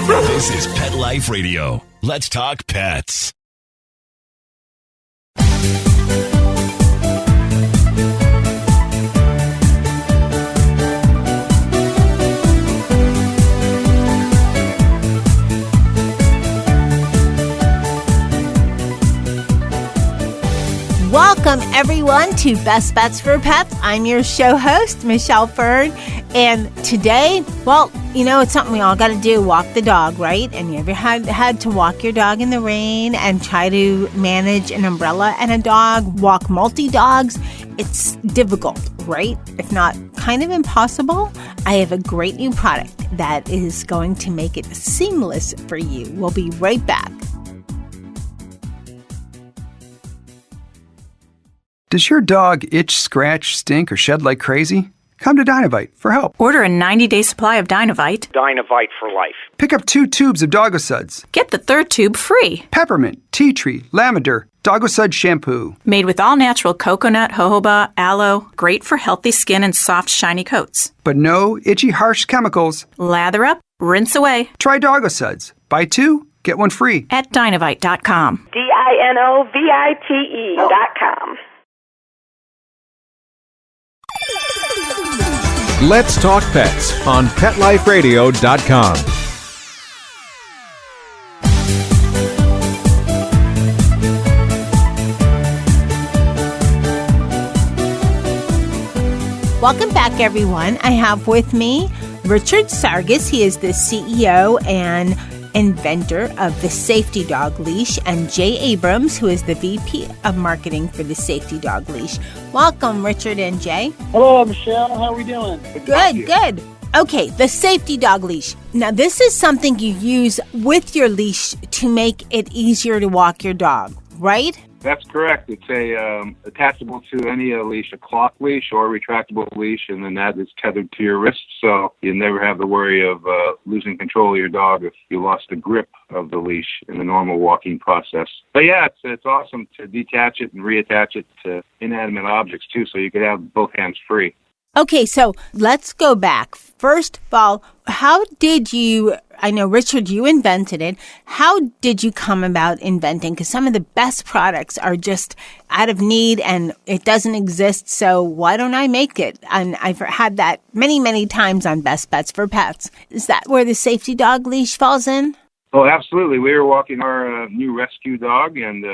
This is Pet Life Radio. Let's talk pets. Welcome, everyone, to Best Bets for Pets. I'm your show host, Michelle Fern. And today, well, you know, it's something we all got to do, walk the dog, right? And you ever had to walk your dog in the rain and try to manage an umbrella and a dog, walk multi-dogs? It's difficult, right? If not kind of impossible. I have a great new product that is going to make it seamless for you. We'll be right back. Does your dog itch, scratch, stink, or shed like crazy? Come to Dynovite for help. Order a 90-day supply of Dynovite. Dynovite for life. Pick up 2 tubes of Doggo Suds. Get the 3rd tube free. Peppermint, tea tree, lavender, Doggo Sud shampoo. Made with all-natural coconut, jojoba, aloe. Great for healthy skin and soft, shiny coats. But no itchy, harsh chemicals. Lather up, rinse away. Try Doggo Suds. Buy 2, get 1 free. At Dynovite.com. DINOVITE.com. Let's Talk Pets on PetLifeRadio.com. Welcome back, everyone. I have with me Richard Sargis. He is the CEO and inventor of the Safety Dog Leash, and Jay Abrams, who is the VP of Marketing for the Safety Dog Leash. Welcome, Richard and Jay. Hello, Michelle. How are we doing? Good. Okay, the Safety Dog Leash. Now, this is something you use with your leash to make it easier to walk your dog, right? That's correct. It's attachable to any leash, a cloth leash or a retractable leash, and then that is tethered to your wrist, so you never have the worry of losing control of your dog if you lost the grip of the leash in the normal walking process. But yeah, it's awesome to detach it and reattach it to inanimate objects too, so you could have both hands free. Okay, so let's go back. First of all, how did you, I know, Richard, you invented it. How did you come about inventing? Because some of the best products are just out of need and it doesn't exist, so why don't I make it? And I've had that many, many times on Best Bets for Pets. Is that where the Safety Dog Leash falls in? Oh, absolutely. We were walking our new rescue dog and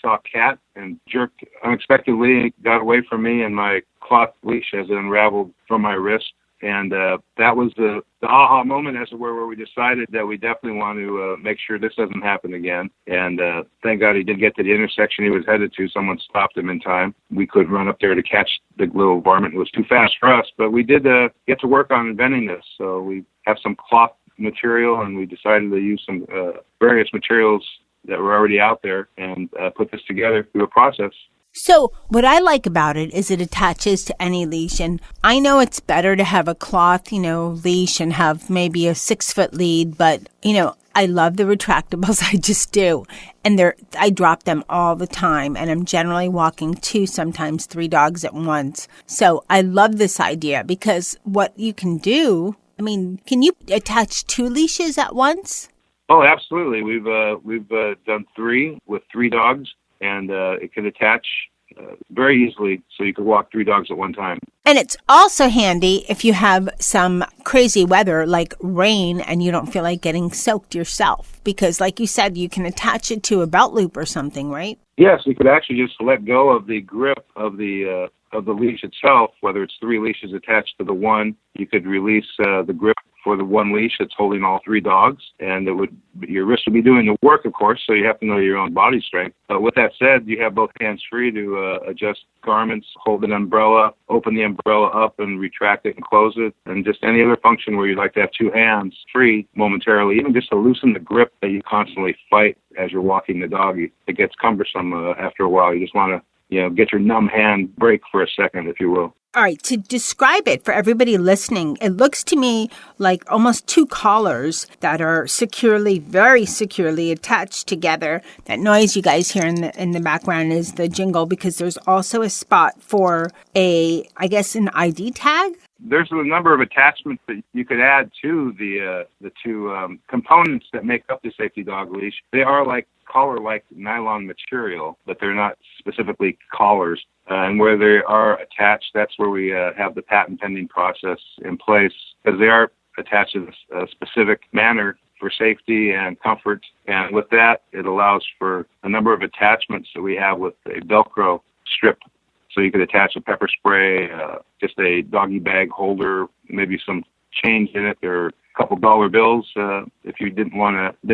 saw a cat and jerked unexpectedly, got away from me, and my cloth leash has unraveled from my wrist. And that was the aha moment, as it were, where we decided that we definitely want to make sure this doesn't happen again. And thank God he did get to the intersection he was headed to. Someone stopped him in time. We couldn't run up there to catch the little varmint. It was too fast for us. But we did get to work on inventing this. So we have some cloth material, and we decided to use some various materials that were already out there and put this together through a process. So what I like about it is it attaches to any leash. And I know it's better to have a cloth, leash and have maybe a 6-foot lead. But, I love the retractables. I just do. And I drop them all the time. And I'm generally walking 2, sometimes 3 dogs at once. So I love this idea because what you can do, can you attach 2 leashes at once? Oh, absolutely. We've done 3 with 3 dogs. And it can attach very easily, so you could walk 3 dogs at one time. And it's also handy if you have some crazy weather like rain and you don't feel like getting soaked yourself. Because like you said, you can attach it to a belt loop or something, right? Yes, you could actually just let go of the grip of the leash itself, whether it's 3 leashes attached to the one. You could release the grip for the one leash that's holding all 3 dogs, and your wrist would be doing the work, of course, so you have to know your own body strength. But with that said, you have both hands free to adjust garments, hold an umbrella, open the umbrella up and retract it and close it, and just any other function where you'd like to have 2 hands free momentarily, even just to loosen the grip that you constantly fight as you're walking the dog. It gets cumbersome after a while. You just want to get your numb hand break for a second, if you will. All right, to describe it for everybody listening, it looks to me like almost 2 collars that are very securely attached together. That noise you guys hear in the background is the jingle, because there's also a spot for an ID tag. There's a number of attachments that you could add to the two components that make up the Safety Dog Leash. They are like collar-like nylon material, but they're not specifically collars. And where they are attached, that's where we have the patent pending process in place, because they are attached in a specific manner for safety and comfort. And with that, it allows for a number of attachments that we have with a Velcro strip. So you could attach a pepper spray, just a doggy bag holder, maybe some change in it, or a couple dollar bills if you didn't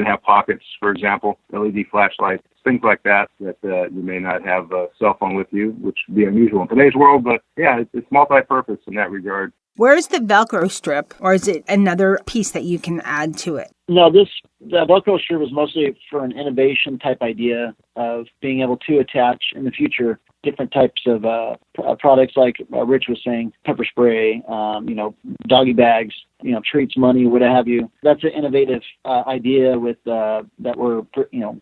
have pockets, for example, LED flashlights, things like that you may not have a cell phone with you, which would be unusual in today's world. But yeah, it's multi-purpose in that regard. Where's the Velcro strip, or is it another piece that you can add to it? No, the Velcro strip was mostly for an innovation type idea of being able to attach in the future different types of products, like Rich was saying, pepper spray, doggy bags, treats, money, what have you. That's an innovative idea with that we're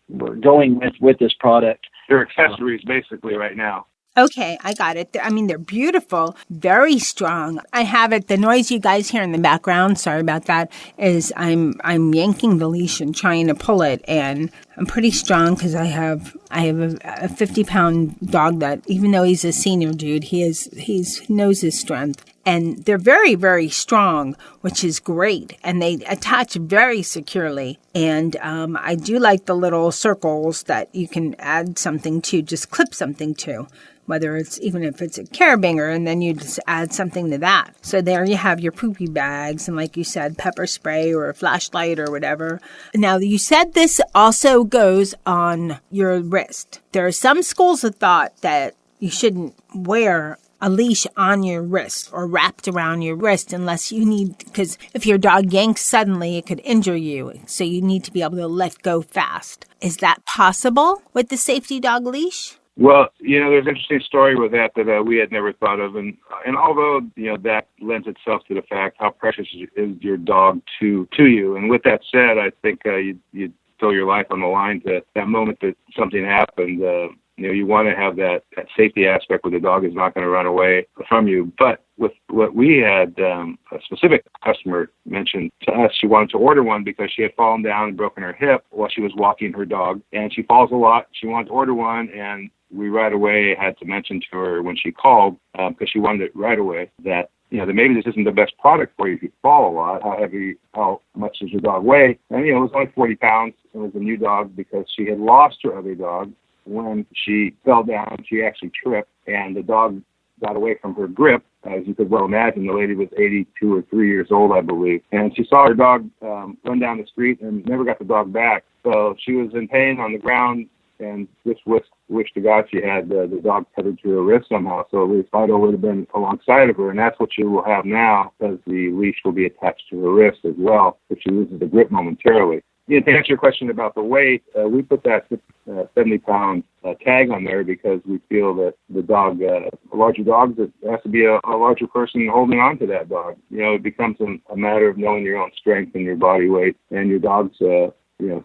going with this product. They're accessories basically right now. Okay, I got it. I mean, they're beautiful, very strong. I have it. The noise you guys hear in the background, sorry about that, is I'm yanking the leash and trying to pull it, and I'm pretty strong because I have a 50-pound dog that, even though he's a senior dude, he knows his strength. And they're very, very strong, which is great. And they attach very securely. And I do like the little circles that you can add something to, just clip something to, whether it's even if it's a carabinger, and then you just add something to that. So there you have your poopy bags and, like you said, pepper spray or a flashlight or whatever. Now, you said this also goes on your wrist. There are some schools of thought that you shouldn't wear a leash on your wrist or wrapped around your wrist unless you need, because if your dog yanks suddenly, it could injure you. So you need to be able to let go fast. Is that possible with the Safety Dog Leash? Well, there's an interesting story with that we had never thought of. And although, that lends itself to the fact how precious is your dog to you. And with that said, I think you'd throw your life on the line to that moment that something happened. You want to have that safety aspect where the dog is not going to run away from you. But with what we had, a specific customer mentioned to us, she wanted to order one because she had fallen down and broken her hip while she was walking her dog. And she falls a lot. She wanted to order one, and we right away had to mention to her when she called, because she wanted it right away, that that maybe this isn't the best product for you if you fall a lot. How much does your dog weigh? And it was only 40 pounds. It was a new dog because she had lost her other dog. When she fell down, she actually tripped, and the dog got away from her grip. As you could well imagine, the lady was 82 or 3 years old, I believe. And she saw her dog run down the street and never got the dog back. So she was in pain on the ground and just wished to God she had the dog tethered to her wrist somehow. So at least Fido would have been alongside of her, and that's what she will have now, because the leash will be attached to her wrist as well if she loses the grip momentarily. To answer your question about the weight, we put that 70-pound tag on there because we feel that the dog, a larger dog, it has to be a larger person holding on to that dog. It becomes a matter of knowing your own strength and your body weight and your dog's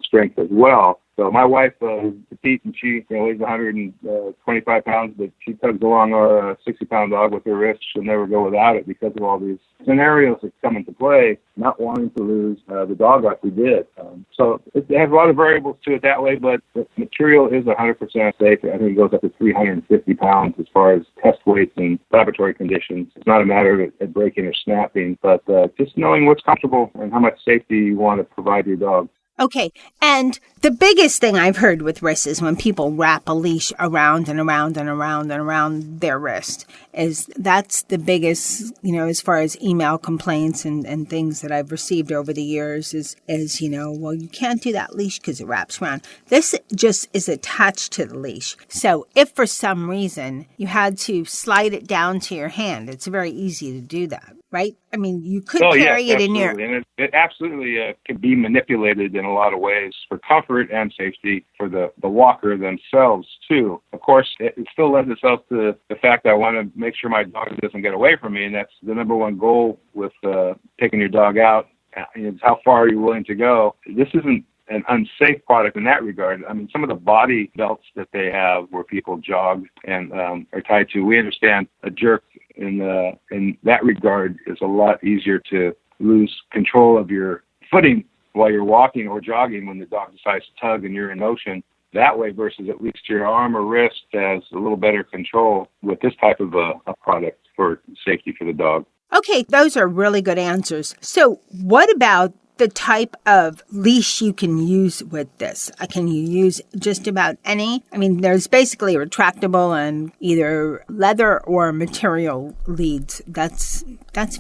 strength as well. So my wife is petite, and she weighs 125 pounds, but she tugs along our 60-pound dog with her wrist. She'll never go without it because of all these scenarios that come into play, not wanting to lose the dog like we did. So it has a lot of variables to it that way, but the material is 100% safe. I think it goes up to 350 pounds as far as test weights and laboratory conditions. It's not a matter of it breaking or snapping, but just knowing what's comfortable and how much safety you want to provide your dog. Okay, and the biggest thing I've heard with wrists is when people wrap a leash around and around and around and around their wrist. That's the biggest, as far as email complaints and things that I've received over the years is well, you can't do that leash because it wraps around. This just is attached to the leash. So if for some reason you had to slide it down to your hand, it's very easy to do that. Right? I mean, you could carry it in your... And it absolutely can be manipulated in a lot of ways for comfort and safety for the walker themselves, too. Of course, it still lends itself to the fact that I want to make sure my dog doesn't get away from me, and that's the number one goal with taking your dog out. Is how far are you willing to go? This isn't an unsafe product in that regard. I mean, some of the body belts that they have where people jog and are tied to, we understand a jerk in that regard, it's a lot easier to lose control of your footing while you're walking or jogging when the dog decides to tug and you're in motion. That way versus at least your arm or wrist has a little better control with this type of a product for safety for the dog. Okay, those are really good answers. So what about the type of leash you can use with this? Can you use just about any? I mean, there's basically retractable and either leather or material leads. That's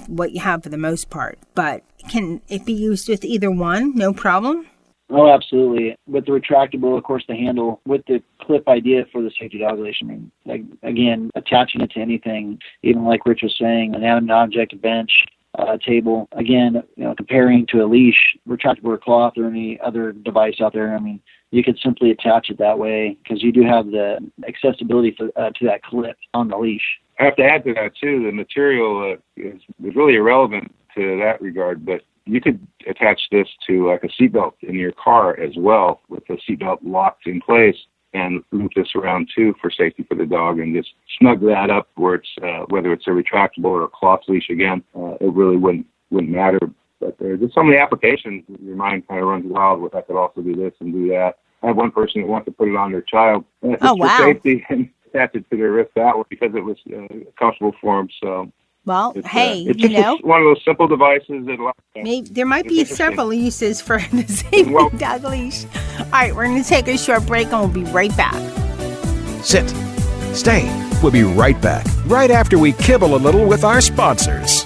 what you have for the most part. But can it be used with either one? No problem? Oh, absolutely. With the retractable, of course, the handle with the clip idea for the Safety Dog Leash. I mean, like, again, attaching it to anything, even like Rich was saying, an inanimate object, a bench, table. Again, comparing to a leash, retractable or cloth or any other device out there, I mean, you could simply attach it that way because you do have the accessibility to that clip on the leash. I have to add to that, too. The material is really irrelevant to that regard, but you could attach this to like a seatbelt in your car as well with the seatbelt locked in place and loop this around too for safety for the dog and just snug that up where it's whether it's a retractable or a cloth leash again, it really wouldn't matter. But there's just so many applications. Your mind kind of runs wild with I could also do this and do that. I have one person that wants to put it on their child for safety and attach it to their wrist that way because it was comfortable for them. So. Well, it's just one of those simple devices that maybe there might be several uses for the Safety Dog Leash. All right, we're going to take a short break and we'll be right back. Sit. Stay. We'll be right back, right after we kibble a little with our sponsors.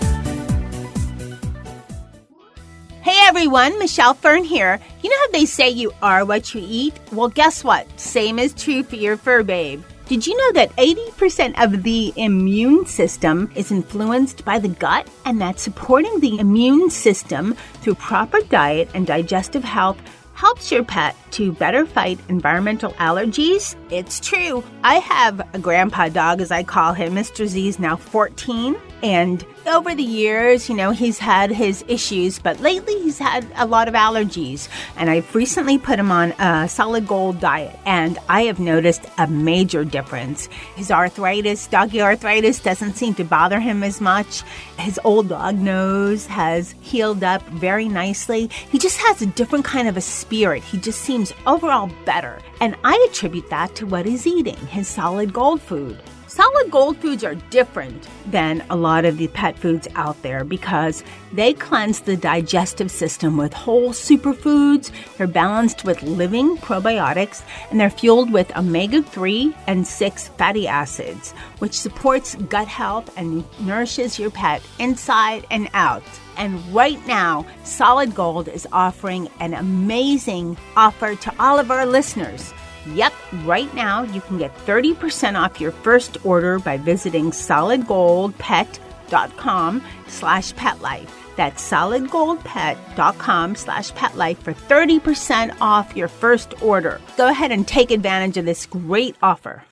Hey everyone, Michelle Fern here. You know how they say you are what you eat? Well, guess what? Same is true for your fur babe. Did you know that 80% of the immune system is influenced by the gut, and that supporting the immune system through proper diet and digestive health helps your pet to better fight environmental allergies? It's true. I have a grandpa dog, as I call him. Mr. Z's now 14, and over the years, he's had his issues, but lately he's had a lot of allergies, and I've recently put him on a solid gold diet, and I have noticed a major difference. His arthritis, doggy arthritis, doesn't seem to bother him as much. His old dog nose has healed up very nicely. He just has a different kind of a spirit. He just seems overall better, and I attribute that to what he's eating, his solid gold food. Solid gold foods are different than a lot of the pet foods out there because they cleanse the digestive system with whole superfoods, they're balanced with living probiotics, and they're fueled with omega-3 and 6 fatty acids, which supports gut health and nourishes your pet inside and out. And right now, Solid Gold is offering an amazing offer to all of our listeners. Yep, right now you can get 30% off your first order by visiting solidgoldpet.com/petlife. That's solidgoldpet.com/petlife for 30% off your first order. Go ahead and take advantage of this great offer.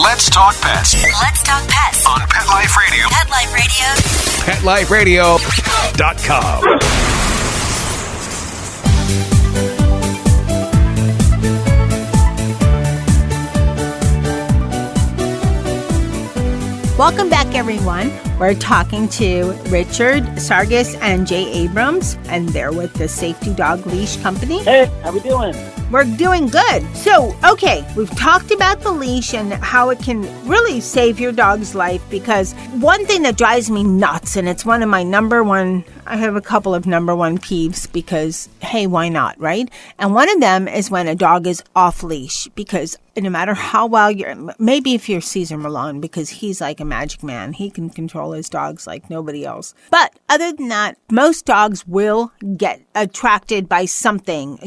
Let's talk pets. Let's talk pets On Pet Life Radio. Pet Life Radio. PetLifeRadio.com. Welcome back, everyone. We're talking to Richard Sargis and Jay Abrams, and they're with the Safety Dog Leash Company. Hey, how we doing? We're doing good. So, okay, we've talked about the leash and how it can really save your dog's life, because one thing that drives me nuts, and it's one of my I have a couple of number one peeves because, hey, why not, right? And one of them is when a dog is off leash, because no matter how well maybe if you're Caesar Milan, because he's like a magic man. He can control his dogs like nobody else. But other than that, most dogs will get attracted by something.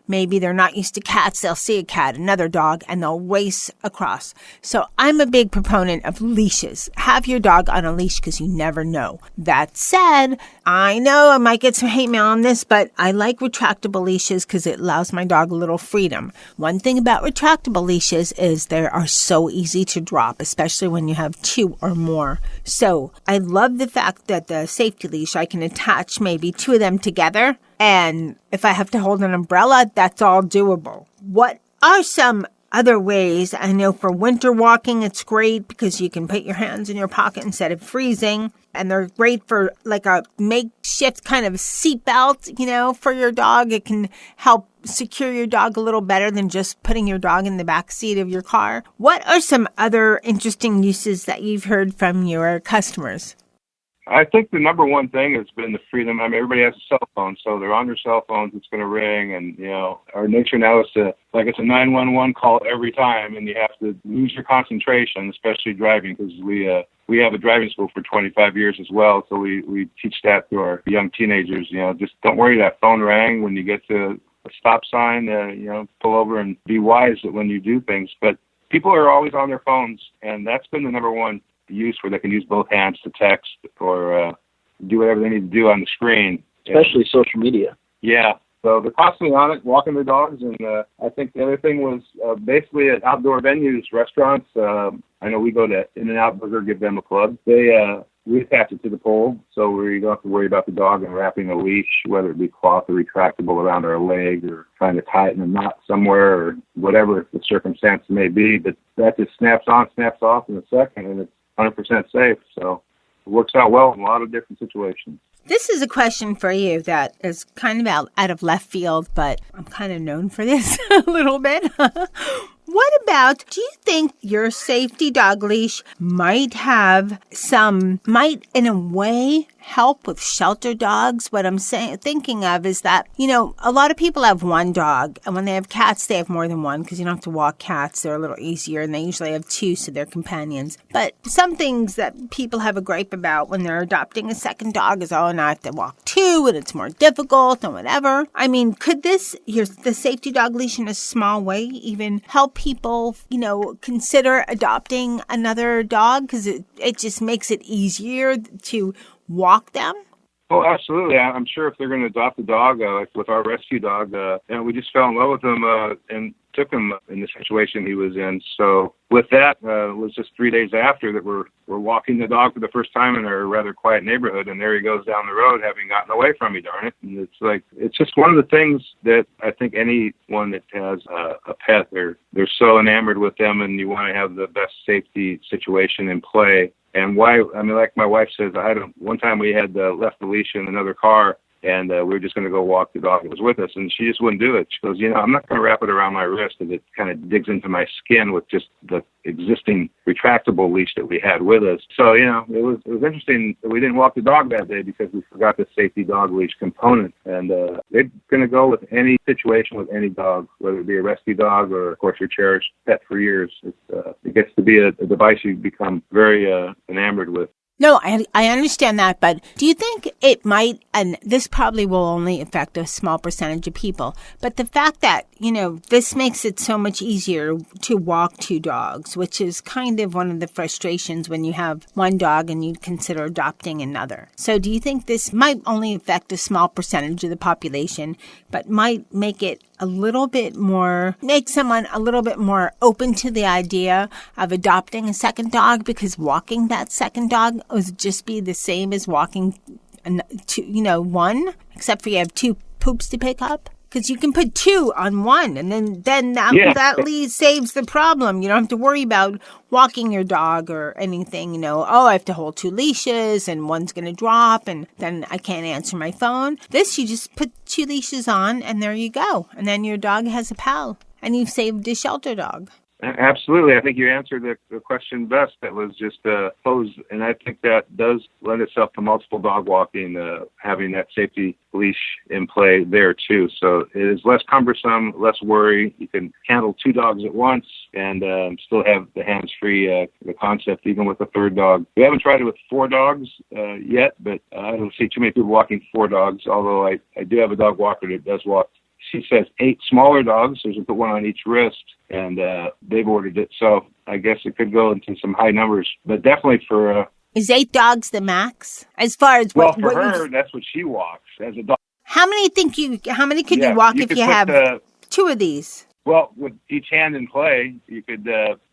Maybe they're not used to cats. They'll see a cat, another dog, and they'll race across. So I'm a big proponent of leashes. Have your dog on a leash because you never know. That said, I know I might get some hate mail on this, but I like retractable leashes because it allows my dog a little freedom. One thing about retractable leashes is they are so easy to drop, especially when you have two or more. So I love the fact that the safety leash, I can attach maybe two of them together. And if I have to hold an umbrella, that's all doable. What are some other ways. I know for winter walking, it's great because you can put your hands in your pocket instead of freezing. And they're great for like a makeshift kind of seatbelt, for your dog. It can help secure your dog a little better than just putting your dog in the back seat of your car. What are some other interesting uses that you've heard from your customers? I think the number one thing has been the freedom. I mean, everybody has a cell phone, so they're on their cell phones. It's going to ring, and our nature now is it's a 911 call every time, and you have to lose your concentration, especially driving, because we have a driving school for 25 years as well, so we teach that to our young teenagers. Just don't worry, that phone rang when you get to a stop sign. Pull over and be wise when you do things. But people are always on their phones, and that's been the number one use where they can use both hands to text or do whatever they need to do on the screen. Especially social media. Yeah. So they're constantly on it, walking their dogs. And I think the other thing was basically at outdoor venues, restaurants. I know we go to In-N-Out Burger, give them a plug. We attach it to the pole, so we don't have to worry about the dog and wrapping a leash, whether it be cloth or retractable around our leg or trying to tie it in a knot somewhere or whatever the circumstance may be. But that just snaps on, snaps off in a second, and it's 100% safe. So it works out well in a lot of different situations. This is a question for you that is kind of out of left field, but I'm kind of known for this a little bit. What about, do you think your Safety Dog Leash might in a way help with shelter dogs? What I'm thinking of is that, a lot of people have one dog, and when they have cats, they have more than one because you don't have to walk cats. They're a little easier, and they usually have two, so they're companions. But some things that people have a gripe about when they're adopting a second dog is, now I have to walk two, and it's more difficult and whatever. I mean, could the Safety Dog Leash in a small way even help people, consider adopting another dog because it just makes it easier to walk them? Oh, absolutely. I'm sure if they're going to adopt a dog, like with our rescue dog, we just fell in love with him and took him in the situation he was in. So with that, it was just 3 days after that we're walking the dog for the first time in a rather quiet neighborhood, and there he goes down the road having gotten away from me, darn it. And it's just one of the things that I think anyone that has a pet, they're so enamored with them, and you want to have the best safety situation in play. And like my wife says, one time we had left the leash in another car, and we were just going to go walk the dog that was with us, and she just wouldn't do it. She goes, I'm not going to wrap it around my wrist, and it kind of digs into my skin with just the existing retractable leash that we had with us. So, it was interesting that we didn't walk the dog that day because we forgot the Safety Dog Leash component. And they're going to go with any situation with any dog, whether it be a rescue dog or, of course, your cherished pet for years. It gets to be a device you become very enamored with. No, I understand that, but do you think it might, and this probably will only affect a small percentage of people, but the fact that, this makes it so much easier to walk two dogs, which is kind of one of the frustrations when you have one dog and you consider adopting another. So do you think this might only affect a small percentage of the population, but might make it make someone a little bit more open to the idea of adopting a second dog because walking that second dog would just be the same as walking one, except for you have two poops to pick up? Because you can put two on one, and then that saves the problem. You don't have to worry about walking your dog or anything. I have to hold two leashes, and one's going to drop, and then I can't answer my phone. This, you just put two leashes on, and there you go. And then your dog has a pal, and you've saved a shelter dog. Absolutely. I think you answered the question best that was just posed, and I think that does lend itself to multiple dog walking, having that safety leash in play there too. So it is less cumbersome, less worry. You can handle two dogs at once and still have the hands-free the concept even with a third dog. We haven't tried it with four dogs yet, but I don't see too many people walking four dogs, although I do have a dog walker that does walk. She says 8 smaller dogs, so you put one on each wrist, and they've ordered it. So I guess it could go into some high numbers, but definitely for... Is 8 dogs the max? As far as for her, that's what she walks as a dog. How many could you walk if you have 2 of these? Well, with each hand in play, you could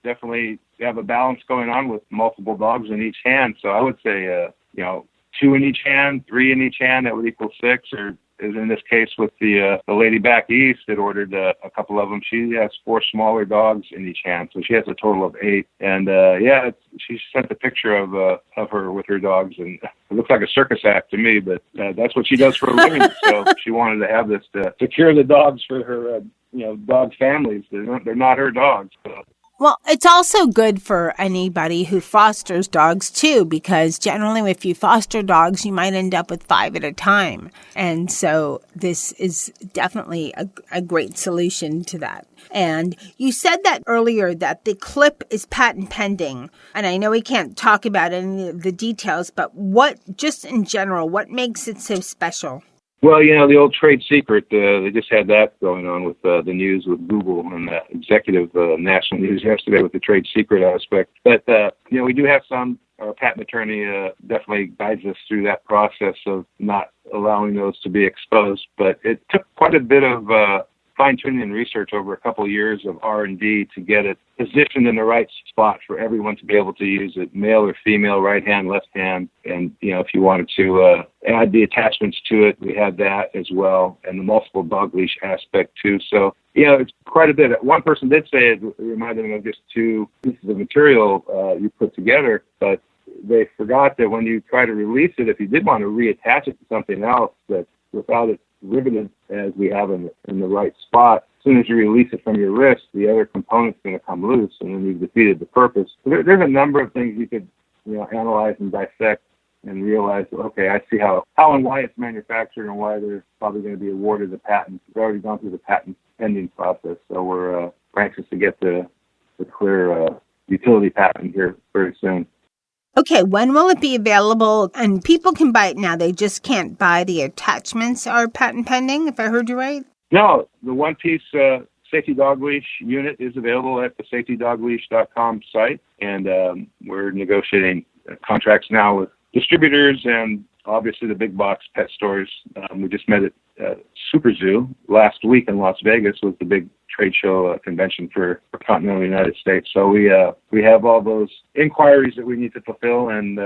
definitely have a balance going on with multiple dogs in each hand. So I would say, 2 in each hand, 3 in each hand, that would equal 6, or as in this case with the lady back east that ordered a couple of them. She has 4 smaller dogs in each hand, so she has a total of 8. And she sent a picture of her with her dogs, and it looks like a circus act to me. But that's what she does for a living. So she wanted to have this to secure the dogs for her, dog families. They're not her dogs. So. Well, it's also good for anybody who fosters dogs, too, because generally if you foster dogs, you might end up with 5 at a time. And so this is definitely a great solution to that. And you said that earlier that the clip is patent pending. And I know we can't talk about any of the details, but just in general, what makes it so special? Well, the old trade secret, they just had that going on with the news with Google and the executive national news yesterday with the trade secret aspect. But, we do have some. Our patent attorney definitely guides us through that process of not allowing those to be exposed. But it took quite a bit of fine-tuning and research over a couple of years of R&D to get it positioned in the right spot for everyone to be able to use it, male or female, right hand, left hand. And, if you wanted to add the attachments to it, we had that as well, and the multiple dog leash aspect too. So, it's quite a bit. One person did say it reminded them of just 2 pieces of material you put together, but they forgot that when you try to release it, if you did want to reattach it to something else, that without it riveted as we have in the right spot, as soon as you release it from your wrist, the other component's going to come loose, and then you've defeated the purpose. So there's a number of things you could analyze and dissect and realize, okay, I see how and why it's manufactured and why they're probably going to be awarded the patent. We've already gone through the patent pending process, so we're anxious to get the clear utility patent here very soon. Okay, when will it be available? And people can buy it now. They just can't buy the attachments are patent pending, if I heard you right? No, the one-piece Safety Dog Leash unit is available at the safetydogleash.com site, and we're negotiating contracts now with distributors and obviously the big box pet stores. We just met at Super Zoo last week in Las Vegas with the big trade show convention for continental United States. So we have all those inquiries that we need to fulfill, and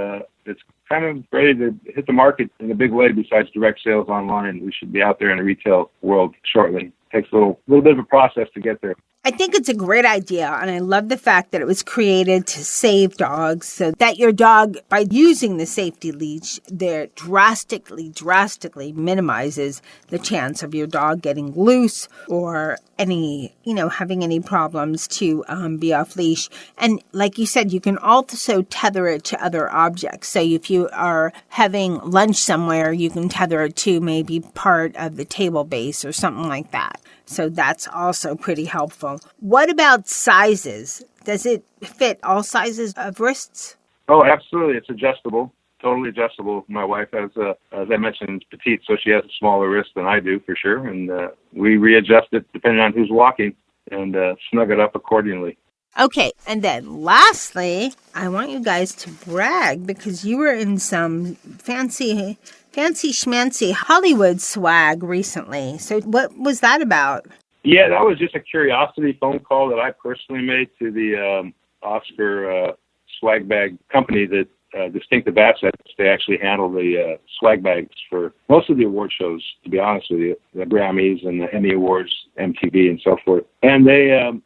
it's kind of ready to hit the market in a big way besides direct sales online. We should be out there in the retail world shortly. It takes a little bit of a process to get there. I think it's a great idea, and I love the fact that it was created to save dogs so that your dog, by using the safety leash, there drastically minimizes the chance of your dog getting loose or having any problems to be off leash. And like you said, you can also tether it to other objects. So if you are having lunch somewhere, you can tether it to maybe part of the table base or something like that. So that's also pretty helpful. What about sizes? Does it fit all sizes of wrists? Oh, absolutely. It's adjustable, totally adjustable. My wife has, as I mentioned, petite, so she has a smaller wrist than I do for sure. And we readjust it depending on who's walking and snug it up accordingly. Okay, and then lastly, I want you guys to brag because you were in some fancy schmancy Hollywood swag recently. So what was that about? Yeah, that was just a curiosity phone call that I personally made to the Oscar swag bag company that Distinctive Assets. They actually handle the swag bags for most of the award shows, to be honest with you, the Grammys and the Emmy Awards, MTV, and so forth. And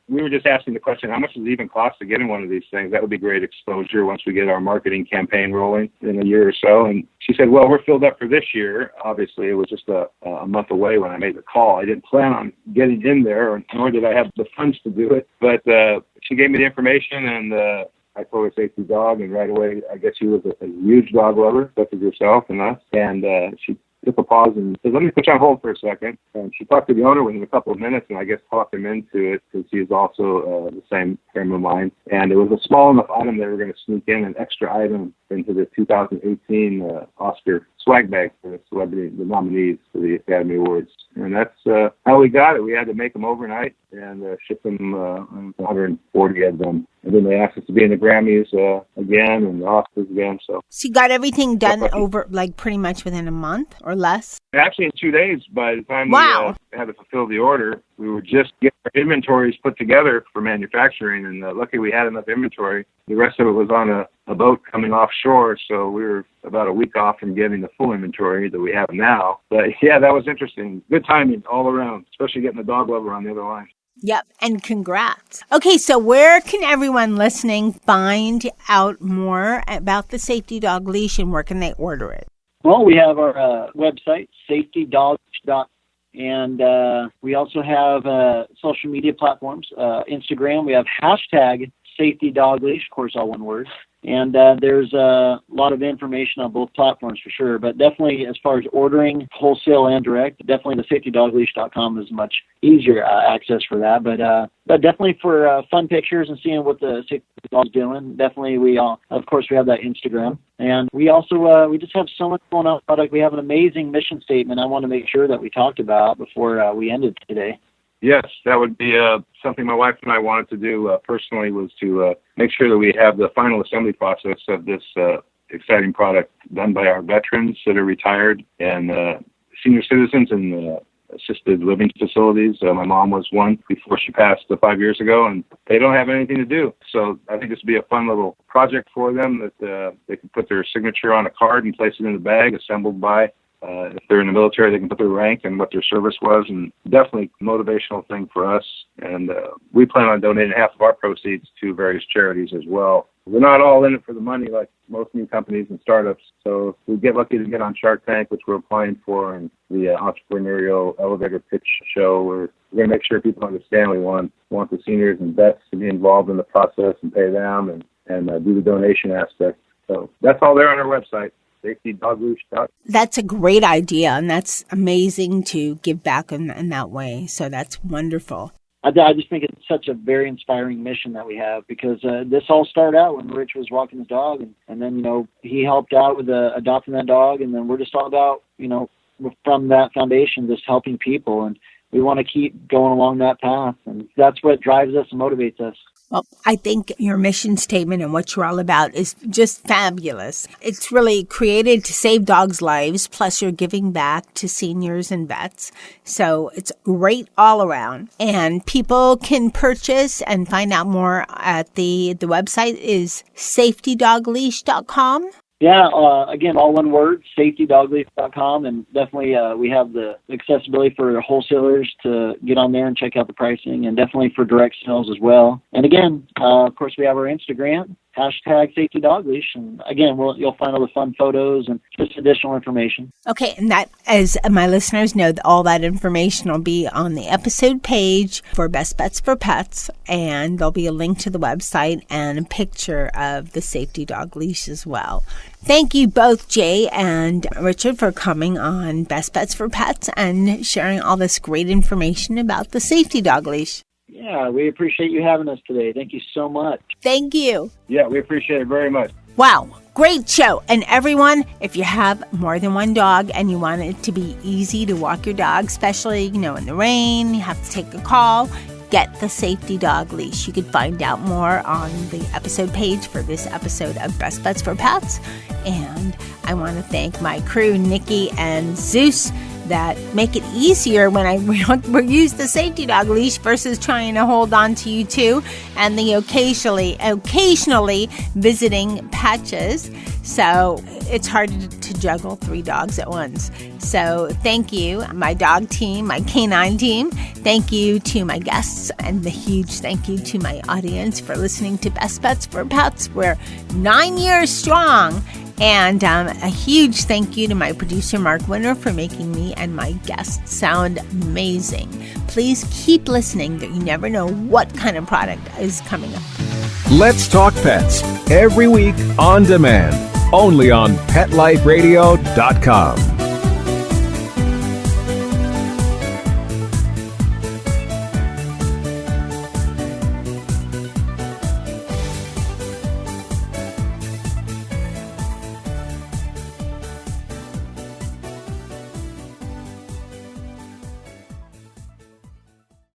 we were just asking the question, how much does it even cost to get in one of these things? That would be great exposure once we get our marketing campaign rolling in a year or so. And she said, well, we're filled up for this year. Obviously, it was just a month away when I made the call. I didn't plan on getting in there, nor did I have the funds to do it. But she gave me the information, and I told her Safety Dog, and right away, I guess she was a huge dog lover, such as yourself and us. And she took a pause and said, let me put you on hold for a second. And she talked to the owner within a couple of minutes, and I guess talked him into it because he's also the same frame of mind. And it was a small enough item that we're going to sneak in an extra item into the 2018 Oscar swag bag for the nominees for the Academy Awards. And that's how we got it. We had to make them overnight and ship them 140 of them. And then they asked us to be in the Grammys again and the Oscars again. So you got everything done over pretty much within a month or less? Actually, in 2 days. By the time wow. we had to fulfill the order, we were just getting our inventories put together for manufacturing. And luckily we had enough inventory. The rest of it was on a a boat coming offshore, so we were about a week off from getting the full inventory that we have now. But yeah, that was interesting. Good timing all around, especially getting the dog lover on the other line. Yep, and congrats. Okay, so where can everyone listening find out more about the Safety Dog Leash, and where can they order it? Well, we have our website, safetydogleash.com, and we also have social media platforms. Instagram, we have hashtag Safety Dog Leash, of course, all one word. And there's a lot of information on both platforms for sure. But definitely, as far as ordering wholesale and direct, definitely the safetydogleash.com is much easier access for that. But definitely for fun pictures and seeing what the safety dog's doing, definitely of course, we have that Instagram. And we also, we just have so much going on product. We have an amazing mission statement I want to make sure that we talked about before we ended today. Yes, that would be something my wife and I wanted to do personally, was to make sure that we have the final assembly process of this exciting product done by our veterans that are retired and senior citizens in assisted living facilities. My mom was one before she passed 5 years ago, and they don't have anything to do. So I think this would be a fun little project for them that they can put their signature on a card and place it in the bag, assembled by if they're in the military, they can put their rank and what their service was, and definitely a motivational thing for us. And we plan on donating half of our proceeds to various charities as well. We're not all in it for the money like most new companies and startups. So if we get lucky to get on Shark Tank, which we're applying for, and the entrepreneurial elevator pitch show, we're going to make sure people understand we want the seniors and vets to be involved in the process and pay them and do the donation aspect. So that's all there on our website. SafetyDogLeash.com. That's a great idea, and that's amazing to give back in that way. So that's wonderful. I just think it's such a very inspiring mission that we have, because this all started out when Rich was walking his dog, and then, he helped out with adopting that dog, and then we're just all about, from that foundation, just helping people, and we want to keep going along that path, and that's what drives us and motivates us. Well, I think your mission statement and what you're all about is just fabulous. It's really created to save dogs' lives, plus you're giving back to seniors and vets. So it's great all around. And people can purchase and find out more at the website is safetydogleash.com. Yeah, again, all one word, safetydogleash.com, and definitely we have the accessibility for wholesalers to get on there and check out the pricing, and definitely for direct sales as well. And again, of course, we have our Instagram, hashtag Safety Dog Leash, and again, you'll find all the fun photos and just additional information. Okay, and that, as my listeners know, all that information will be on the episode page for Best Bets for Pets, and there'll be a link to the website and a picture of the Safety Dog Leash as well. Thank you both, Jay and Richard, for coming on Best Bets for Pets and sharing all this great information about the Safety Dog Leash. Yeah, we appreciate you having us today. Thank you so much. Thank you. Yeah, we appreciate it very much. Wow, great show. And everyone, if you have more than one dog and you want it to be easy to walk your dog, especially, in the rain, you have to take a call, get the Safety Dog Leash. You can find out more on the episode page for this episode of Best Bets for Pets. And I want to thank my crew, Nikki and Zeus, that make it easier when I use the Safety Dog Leash versus trying to hold on to you two, and the occasionally visiting Patches. So it's hard to juggle 3 dogs at once. So thank you, my dog team, my canine team. Thank you to my guests, and the huge thank you to my audience for listening to Best Bets for Pets. We're 9 years strong. And a huge thank you to my producer, Mark Winter, for making me and my guests sound amazing. Please keep listening. You never know what kind of product is coming up. Let's Talk Pets, every week on demand, only on PetLifeRadio.com.